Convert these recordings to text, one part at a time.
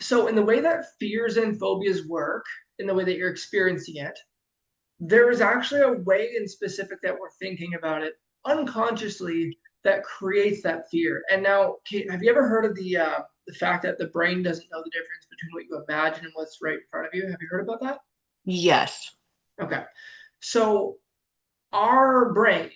So in the way that fears and phobias work, in the way that you're experiencing it, there is actually a way in specific that we're thinking about it unconsciously that creates that fear. And now, Kate, have you ever heard of the fact that the brain doesn't know the difference between what you imagine and what's right in front of you? Have you heard about that? Yes. Okay. So our brain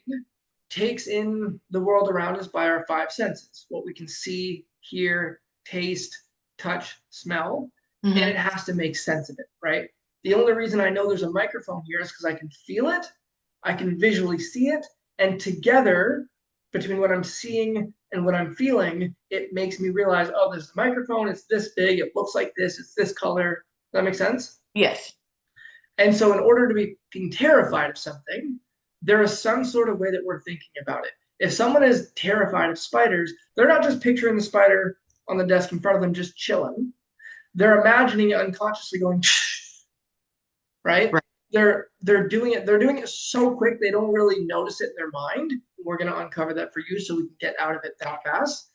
takes in the world around us by our five senses, what we can see, hear, taste, touch, smell, and Hmm. it has to make sense of it, right? The only reason I know there's a microphone here is because I can feel it, I can visually see it, and together, between what I'm seeing and what I'm feeling, it makes me realize, oh, there's a microphone, it's this big, it looks like this, it's this color. Does that make sense? Yes. And so, in order to be being terrified of something, there is some sort of way that we're thinking about it. If someone is terrified of spiders, they're not just picturing the spider on the desk in front of them just chilling. They're imagining it unconsciously going, right? Right. They're doing it. They're doing it so quick they don't really notice it in their mind. We're going to uncover that for you so we can get out of it that fast.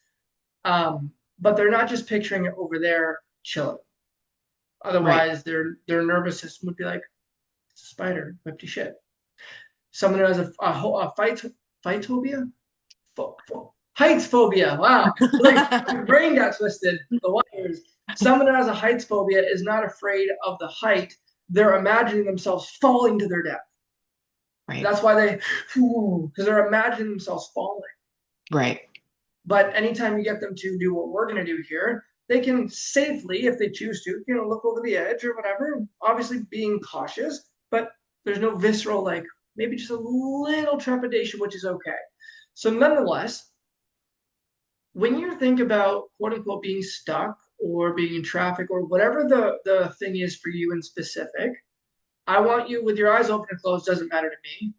But they're not just picturing it over there chilling. Right. Otherwise, their nervous system would be like, spider, whipped shit. Someone who has a fight phobia, heights phobia. Wow, like my brain got twisted. The wires. Someone who has a heights phobia is not afraid of the height. They're imagining themselves falling to their death. Right. That's why because they're imagining themselves falling. Right. But anytime you get them to do what we're going to do here, they can safely, if they choose to, look over the edge or whatever. Obviously, being cautious, but there's no visceral, like maybe just a little trepidation, which is okay. So, nonetheless, when you think about quote unquote being stuck or being in traffic or whatever the thing is for you in specific, I want you with your eyes open and closed, doesn't matter to me.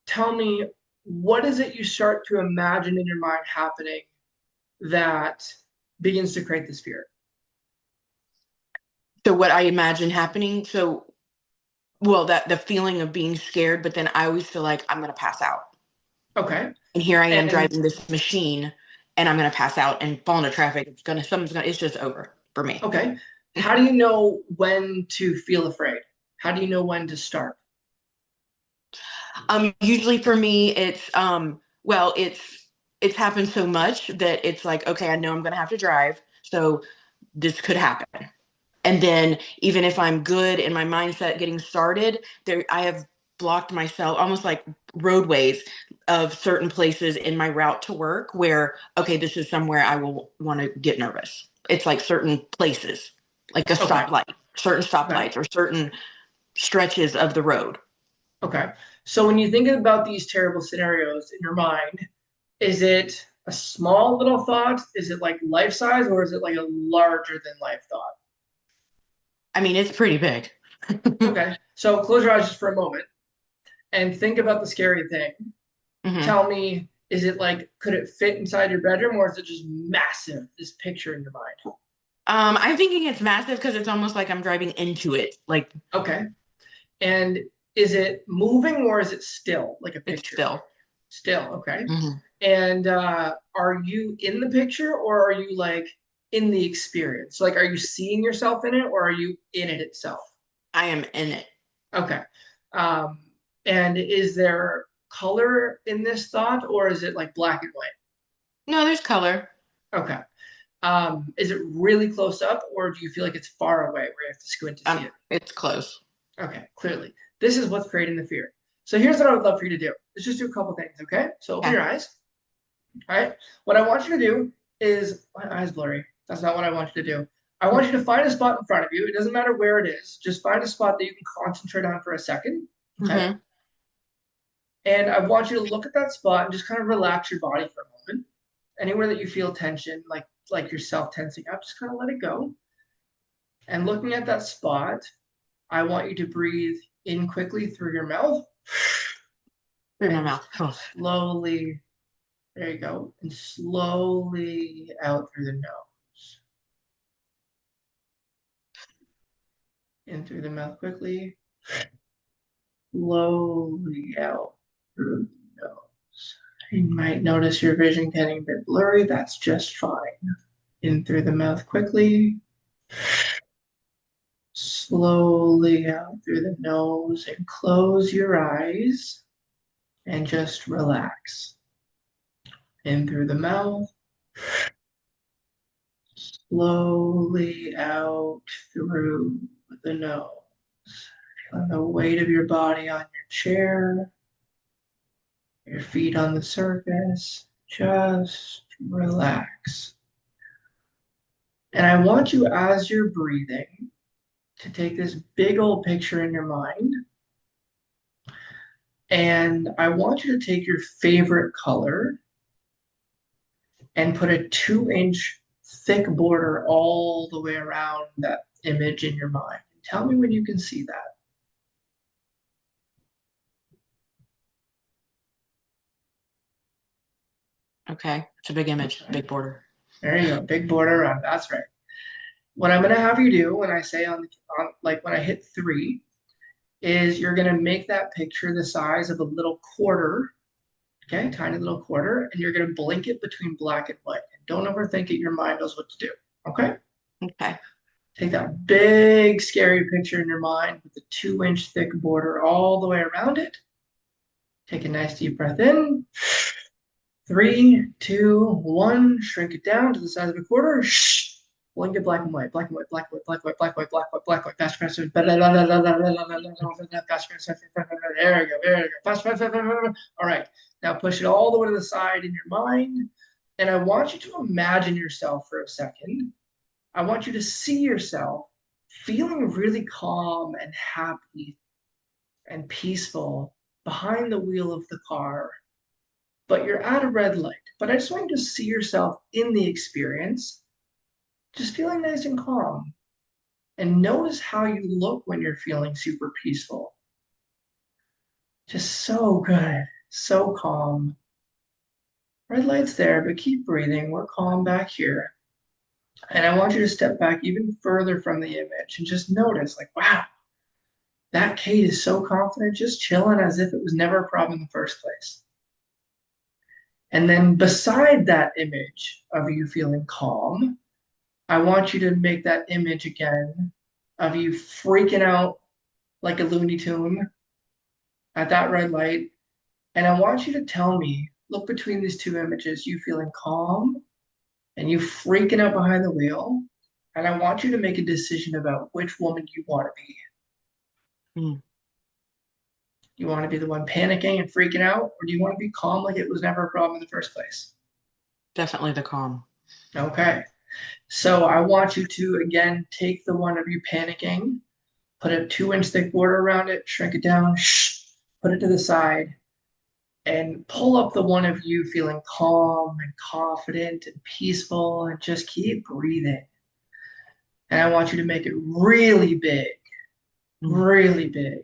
Tell me, what is it you start to imagine in your mind happening that begins to create this fear? So what I imagine happening, well, that the feeling of being scared, but then I always feel like I'm gonna pass out. Okay. And here I am And driving this machine and I'm gonna pass out and fall into traffic. It's just over for me. okay. How do you know when to feel afraid? How do you know when to start? Usually for me, it's happened so much that it's like, okay, I know I'm gonna have to drive, so this could happen. And then even if I'm good in my mindset getting started, there I have blocked myself almost like roadways of certain places in my route to work where, okay, this is somewhere I will want to get nervous. It's like certain places, like a Okay. stoplight, certain Okay. stoplights or certain stretches of the road. Okay. So when you think about these terrible scenarios in your mind, is it a small little thought? Is it like life size or is it like a larger than life thought? I mean, it's pretty big. Okay. So close your eyes just for a moment and think about the scary thing. Hmm. Tell me, is it like, could it fit inside your bedroom or is it just massive, this picture in your mind? I'm thinking it's massive because it's almost like I'm driving into it. Like Okay. And is it moving or is it still like a it's picture? still. Still, okay. Hmm. And are you in the picture or are you like in the experience? Like, are you seeing yourself in it or are you in it itself? I am in it. Okay. Um, and is there color in this thought or is it like black and white? No, there's color. Okay. Is it really close up or do you feel like it's far away where you have to squint to see it? It's close. Okay, clearly. This is what's creating the fear. So here's what I would love for you to do. Let's just do a couple things, okay? So open Yeah. your eyes. All right. What I want you to do is my eyes blurry. That's not what I want you to do. I want you to find a spot in front of you. It doesn't matter where it is. Just find a spot that you can concentrate on for a second. Okay. Hmm. And I want you to look at that spot and just kind of relax your body for a moment. Anywhere that you feel tension, like yourself tensing up, just kind of let it go. And looking at that spot, I want you to breathe in quickly through your mouth Through my and mouth. Oh. slowly, there you go, and slowly out through the nose. In through the mouth quickly, slowly out through the nose. You might notice your vision getting a bit blurry. That's just fine. In through the mouth quickly, Slowly out through the nose and close your eyes and just relax. In through the mouth, slowly out through the nose. Feel the weight of your body on your chair, your feet on the surface. Just relax. And I want you, as you're breathing, to take this big old picture in your mind. And I want you to take your favorite color and put a 2-inch thick border all the way around that image in your mind. Tell me when you can see that. Okay. It's a big image, Okay. big border. There you go, big border around. That's right. What I'm gonna have you do when I say like when I hit 3 is you're gonna make that picture the size of a little quarter, okay, tiny little quarter, and you're gonna blink it between black and white. And don't overthink it. Your mind knows what to do. Okay. Okay. Take that big scary picture in your mind with the 2-inch thick border all the way around it. Take a nice deep breath in. 3, 2, 1. Shrink it down to the size of a quarter. Blink it black and white, black and white, black and white, black and white, black and white, black and white, black and white, fast, fast, fast, there we go, there we go, fast, fast, fast, fast. All right, now push it all the way to the side in your mind, and I want you to imagine yourself for a second. I want you to see yourself feeling really calm and happy and peaceful behind the wheel of the car, but you're at a red light. But I just want you to see yourself in the experience, just feeling nice and calm. And notice how you look when you're feeling super peaceful. Just so good, so calm. Red light's there, but keep breathing. We're calm back here. And I want you to step back even further from the image and just notice, like, wow, that Kate is so confident, just chilling as if it was never a problem in the first place. And then beside that image of you feeling calm, I want you to make that image again of you freaking out like a Looney Tune at that red light. And I want you to tell me, look between these two images, you feeling calm and you freaking out behind the wheel. And I want you to make a decision about which woman you want to be. Mm, You want to be the one panicking and freaking out, or do you want to be calm like it was never a problem in the first place? definitely the calm. Okay. So I want you to again take the one of you panicking, put a 2-inch thick border around it, shrink it down, put it to the side, and pull up the one of you feeling calm and confident and peaceful and just keep breathing. And I want you to make it Mm, really big.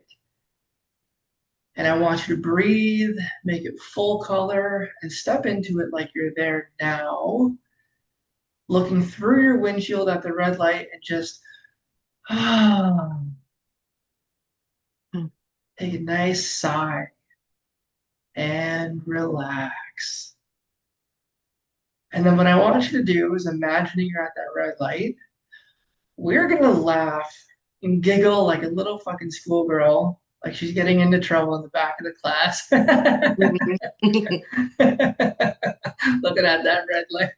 And I want you to breathe, make it full color, and step into it like you're there now, looking through your windshield at the red light and just mm. take a nice sigh and relax. And then what I want you to do is imagining you're at that red light. We're gonna laugh and giggle like a little fucking schoolgirl, like she's getting into trouble in the back of the class. Looking at that red light.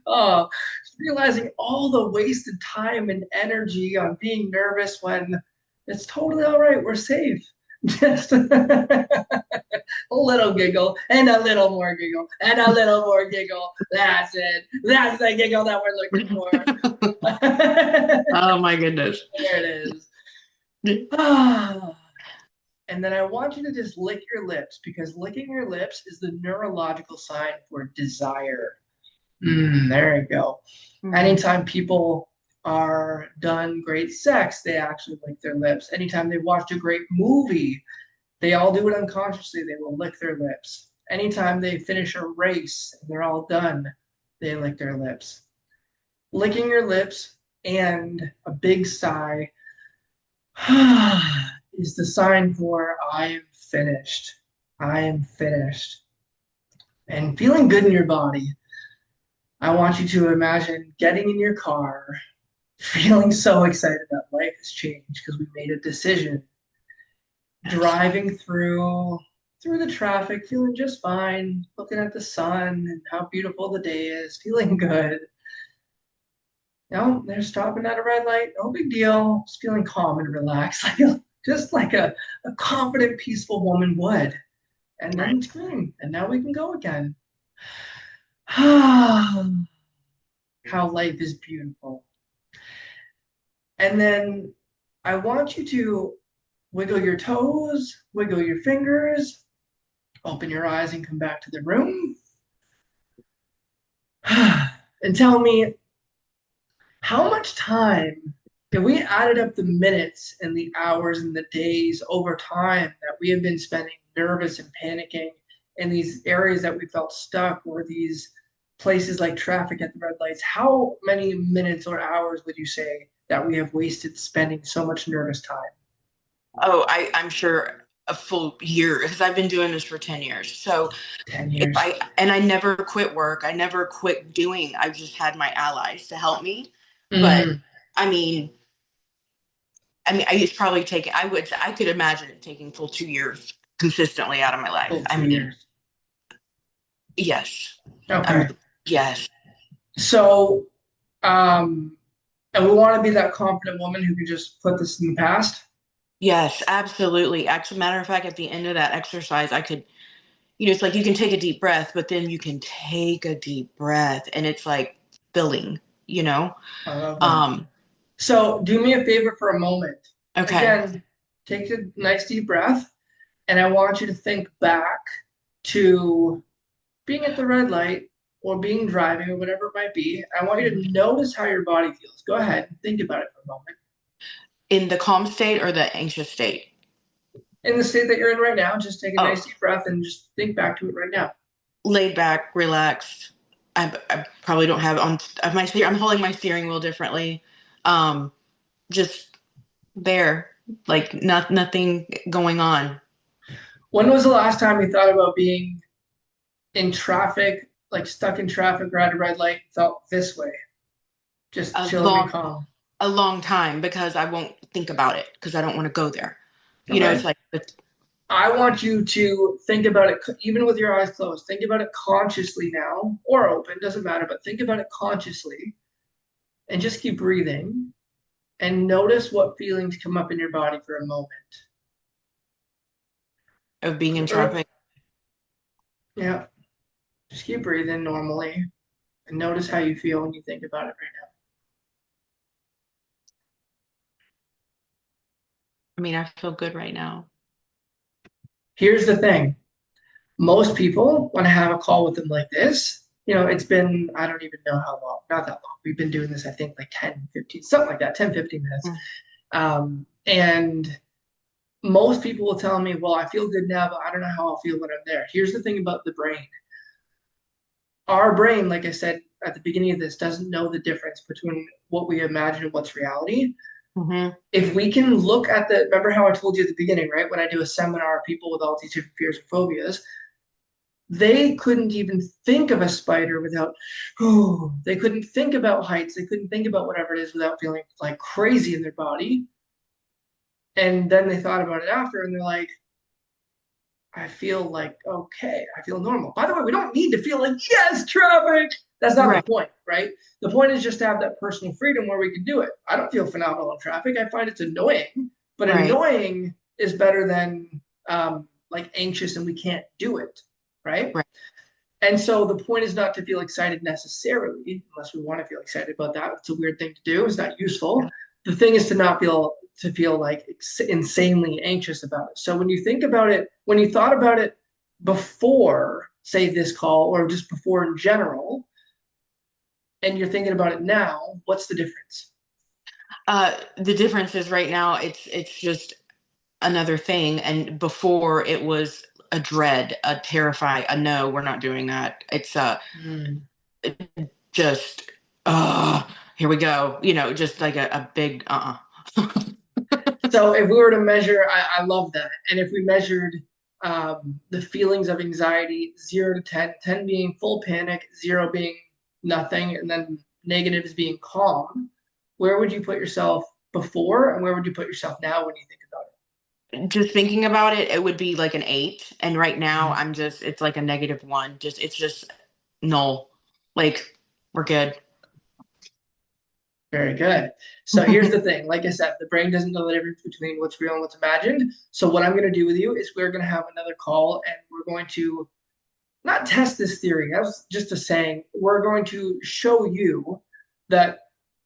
Oh, realizing all the wasted time and energy on being nervous when it's totally all right. We're safe. Just a little giggle and a little more giggle and a little more giggle. That's it. That's the giggle that we're looking for. Oh my goodness. There it is. Ah. And then I want you to just lick your lips because licking your lips is the neurological sign for desire. There you go. Mm, Anytime people are done great sex, they actually lick their lips. Anytime they watched a great movie, they all do it unconsciously. They will lick their lips. Anytime they finish a race and they're all done, they lick their lips. Licking your lips and a big sigh is the sign for I am finished. I am finished. And feeling good in your body. I want you to imagine getting in your car, feeling so excited that life has changed because we made a decision, Yes. driving through the traffic, feeling just fine, looking at the sun and how beautiful the day is, feeling good. No, they're stopping at a red light. No big deal. Just feeling calm and relaxed, like just like a confident, peaceful woman would. And then Right. it's green, and now we can go again. How life is beautiful. And then I want you to wiggle your toes, wiggle your fingers, open your eyes, and come back to the room. And tell me how much time, if we added up the minutes and the hours and the days over time that we have been spending nervous and panicking in these areas that we felt stuck or these places like traffic at the red lights, how many minutes or hours would you say that we have wasted spending so much nervous time? Oh, I'm sure a full year because I've been doing this for 10 years. So 10 if years. I never quit work, I never quit doing, I've just had my allies to help me. But Mm, I mean, I it's probably taken, I could imagine it taking full 2 years consistently out of my life. full I two mean, years. yes. I Okay. mean, yes. So, um, and we want to be that confident woman who can just put this in the past. Yes, absolutely. As a matter of fact, at the end of that exercise, I could, it's like you can take a deep breath, but then you can take a deep breath and it's like filling, you know? I love that. Um, So do me a favor for a moment. okay. Again, take a nice deep breath, and I want you to think back to being at the red light or being driving or whatever it might be. I want you to notice how your body feels. Go ahead and think about it for a moment. In the calm state or the anxious state? In the state that you're in right now, just take a nice Oh, deep breath and just think back to it right now. laid back, relaxed. I probably don't have on my I'm holding my steering wheel differently. Um, just there, like nothing going on. When was the last time you thought about being in traffic, like stuck in traffic or at a red light, felt this way? Just A chilling and long, calm. a long time because I won't think about it because I don't want to go there. It's Okay. like I want you to think about it, even with your eyes closed. Think about it consciously now, or open, doesn't matter, but think about it consciously and just keep breathing and notice what feelings come up in your body for a moment. of being in Or, traffic. yeah, just keep breathing normally and notice how you feel when you think about it right now. I mean, I feel good right now. Here's the thing. Most people want to have a call with them like this. It's been, I don't even know how long, not that long. We've been doing this, I think, like 10, 15, something like that, 10, 15 minutes. Mm. And most people will tell me, well, I feel good now, but I don't know how I'll feel when I'm there. Here's the thing about the brain. Our brain, like I said at the beginning of this, doesn't know the difference between what we imagine and what's reality. Mm-hmm. If we can look at remember how I told you at the beginning, right? When I do a seminar of people with all these different fears and phobias, they couldn't even think of a spider without, oh, they couldn't think about heights. They couldn't think about whatever it is without feeling like crazy in their body. And then they thought about it after and they're like, I feel like okay, I feel normal. By the way, we don't need to feel like yes, traffic. That's not the Right, point, right? The point is just to have that personal freedom where we can do it. I don't feel phenomenal in traffic. I find it's annoying, but right, annoying is better than like anxious and we can't do it, right? right. And so the point is not to feel excited necessarily, unless we want to feel excited about that. It's a weird thing to do. It's not useful. The thing is to not feel like insanely anxious about it. So when you think about it, when you thought about it before, say this call, or just before in general, and you're thinking about it now, what's the difference? The difference is right now it's just another thing, and before it was a dread, a terrify, a no, we're not doing that. It's Hmm. just here we go. Just like a big So if we were to measure, I love that. And if we measured the feelings of anxiety, 0 to 10, 10 being full panic, zero being nothing, and then negative is being calm, where would you put yourself before and where would you put yourself now when you think about Just thinking about it, it would be like an 8. And right now it? I'm just, it's like a -1. It's just null. Like, we're good. Very good. So here's the thing. Like I said, the brain doesn't know the difference between what's real and what's imagined. So what I'm going to do with you is we're going to have another call and we're going to not test this theory. That was just a saying. We're going to show you that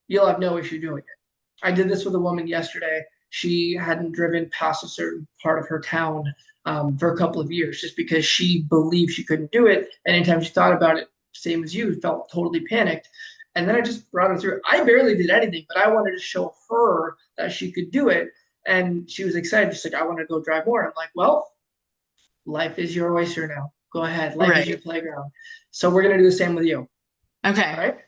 you'll have no issue doing it. I did this with a woman yesterday. She hadn't driven past a certain part of her town for a couple of years just because she believed she couldn't do it. And anytime she thought about it, same as you, felt totally panicked. And then I just brought her through. I barely did anything, but I wanted to show her that she could do it. And she was excited. She's like, I want to go drive more. I'm like, well, life is your oyster now. Go ahead. Life is your Right. playground. So we're going to do the same with you. All Okay. right.